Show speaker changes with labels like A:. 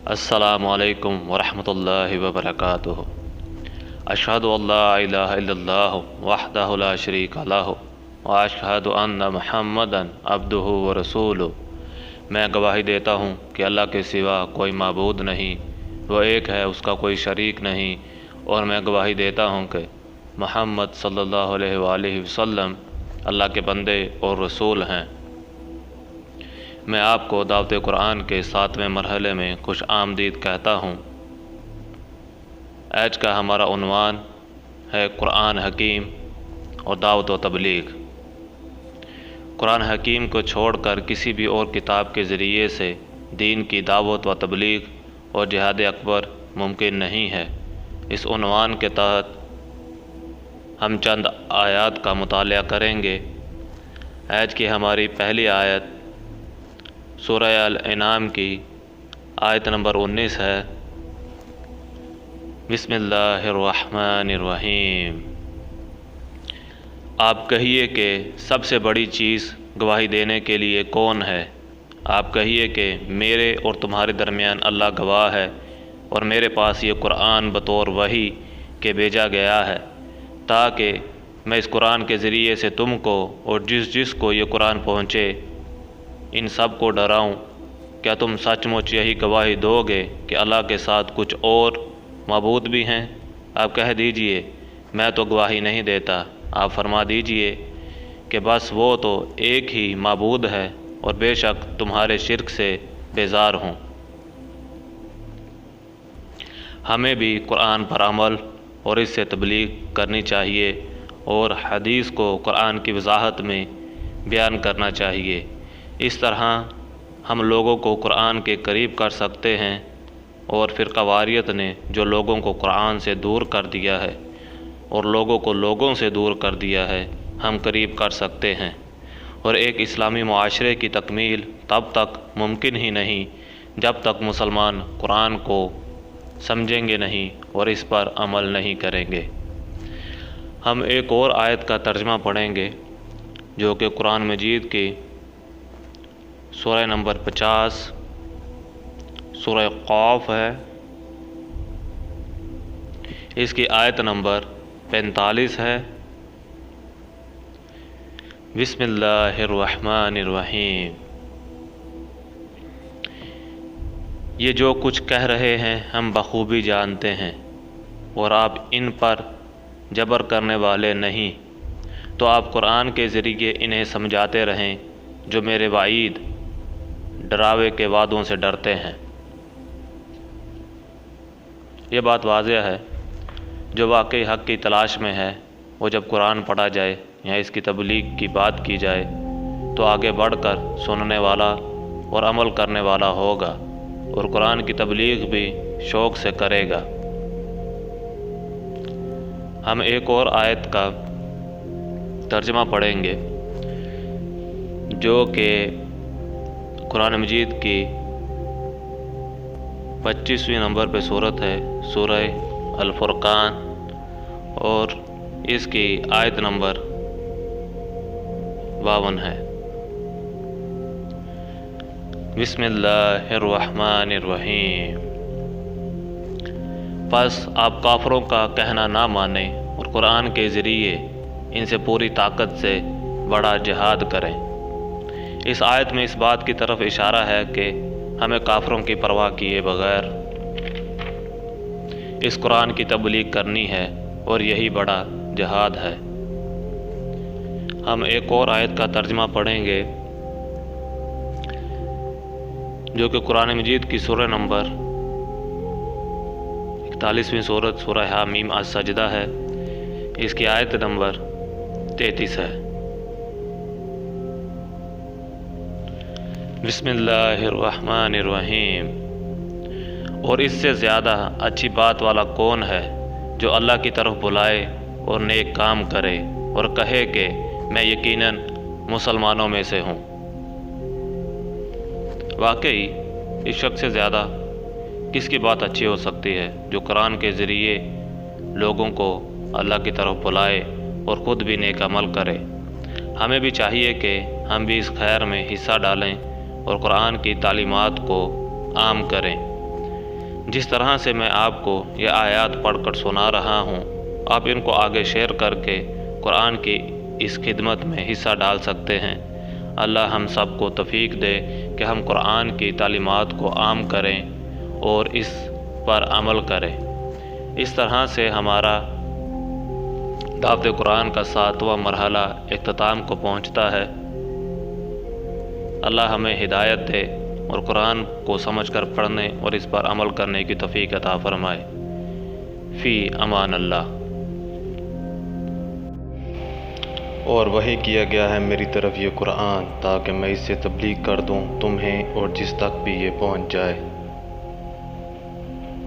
A: अस्सलामु अलैकुम वरहमतुल्लाहि वबरकातुहु। अशहदु अल्ला इलाहा इल्लल्लाह वहदहु ला शरीका लहु व अशहदु अन्ना मुहम्मदन अब्दुहु व रसूलुहु। मैं गवाही देता हूँ कि अल्लाह के सिवा कोई माबूद नहीं, वह एक है, उसका कोई शरीक नहीं। और मैं गवाही देता हूँ कि मुहम्मद सल्लल्लाहु अलैहि वसल्लम अल्लाह के बंदे और रसूल हैं। मैं आपको दावत कुरान के 7वें मरहले में खुश आमदीद कहता हूँ। आज का हमारा उन्वान है कुरान हकीम और दावत व तबलीग। कुरान हकीम को छोड़कर किसी भी और किताब के ज़रिए से दीन की दावत व तबलीग और जिहाद अकबर मुमकिन नहीं है। इस उन्वान के तहत हम चंद आयत का मुताला करेंगे। आज की हमारी पहली आयत सूरह अल-इनाम की आयत नंबर 19 है। बिस्मिल्लाहिर्रहमानिर्रहीम। आप कहिए कि सबसे बड़ी चीज़ गवाही देने के लिए कौन है? आप कहिए कि मेरे और तुम्हारे दरमियान अल्लाह गवाह है और मेरे पास ये कुरान बतौर वही के भेजा गया है, ताकि मैं इस कुरान के ज़रिए से तुमको और जिस को ये कुरान पहुँचे इन सब को डराऊं। क्या तुम सचमुच यही गवाही दोगे कि अल्लाह के साथ कुछ और माबूद भी हैं? आप कह दीजिए मैं तो गवाही नहीं देता। आप फरमा दीजिए कि बस वो तो एक ही माबूद है और बेशक तुम्हारे शिर्क से बेजार हूँ। हमें भी कुरान पर अमल और इससे तबलीग करनी चाहिए और हदीस को कुरान की वजाहत में बयान करना चाहिए। इस तरह हम लोगों को कुरान के करीब कर सकते हैं और फ़िरक़ावारियत ने जो लोगों को कुरान से दूर कर दिया है और लोगों को लोगों से दूर कर दिया है, हम करीब कर सकते हैं। और एक इस्लामी मुआशरे की तकमील तब तक मुमकिन ही नहीं जब तक मुसलमान कुरान को समझेंगे नहीं और इस पर अमल नहीं करेंगे। हम एक और आयत का तर्जमा पढ़ेंगे जो कि कुरान मजीद की सूरह नंबर 50 सूरह क़ाफ है। इसकी आयत नंबर 45 है। बिस्मिल्लाहिर्रहमानिर्रहीम। ये जो कुछ कह रहे हैं हम बखूबी जानते हैं और आप इन पर जबर करने वाले नहीं, तो आप कुरान के ज़रिए इन्हें समझाते रहें जो मेरे वाईद डरावे के वादों से डरते हैं। ये बात वाज़ेह है, जो वाकई हक़ की तलाश में है वो जब कुरान पढ़ा जाए या इसकी तबलीग की बात की जाए तो आगे बढ़कर सुनने वाला और अमल करने वाला होगा और कुरान की तबलीग भी शौक़ से करेगा। हम एक और आयत का तर्जमा पढ़ेंगे जो कि कुरान मजीद की 25वें नंबर पे सूरत है, सूरह अल-फुरक़ान, और इसकी आयत नंबर 52 है। बिस्मिल्लाहिर्रहमानिर्रहीम। बस आप काफरों का कहना ना मानें और कुरान के ज़रिए इनसे पूरी ताकत से बड़ा जिहाद करें। इस आयत में इस बात की तरफ इशारा है कि हमें काफरों की परवाह किए बगैर इस कुरान की तबलीग करनी है और यही बड़ा जिहाद है। हम एक और आयत का तर्जमा पढ़ेंगे जो कि कुरान मजीद की सूरह नंबर 41वीं सूरत सूरह हामीम अस-सजदा है। इसकी आयत नंबर 33 है। बिस्मिल्लाहिर्रहमानिर्रहीम। और इससे ज़्यादा अच्छी बात वाला कौन है जो अल्लाह की तरफ बुलाए और नेक काम करे और कहे कि मैं यकीनन मुसलमानों में से हूँ। वाकई इस शख्स से ज़्यादा किसकी बात अच्छी हो सकती है जो कुरान के ज़रिए लोगों को अल्लाह की तरफ बुलाए और ख़ुद भी नेक अमल करे। हमें भी चाहिए कि हम भी इस खैर में हिस्सा डालें और कुरान की तालीमात को आम करें। جس طرح سے میں آپ کو یہ آیات پڑھ کر سنا رہا ہوں، آپ ان کو آگے شیئر کر کے قرآن کی اس خدمت میں حصہ ڈال سکتے ہیں۔ اللہ ہم سب کو توفیق دے کہ ہم قرآن کی تعلیمات کو عام کریں اور اس پر عمل کریں۔ اس طرح سے ہمارا دعوت قرآن کا 7واں مرحلہ اختتام کو پہنچتا ہے۔ اللہ ہمیں ہدایت دے اور قرآن کو سمجھ کر پڑھنے اور اس پر عمل کرنے کی توفیق عطا فرمائے۔ فی امان اللہ۔
B: اور وحی کیا گیا ہے میری طرف یہ قرآن تاکہ میں اس سے تبلیغ کر دوں تمہیں اور جس تک بھی یہ پہنچ جائے۔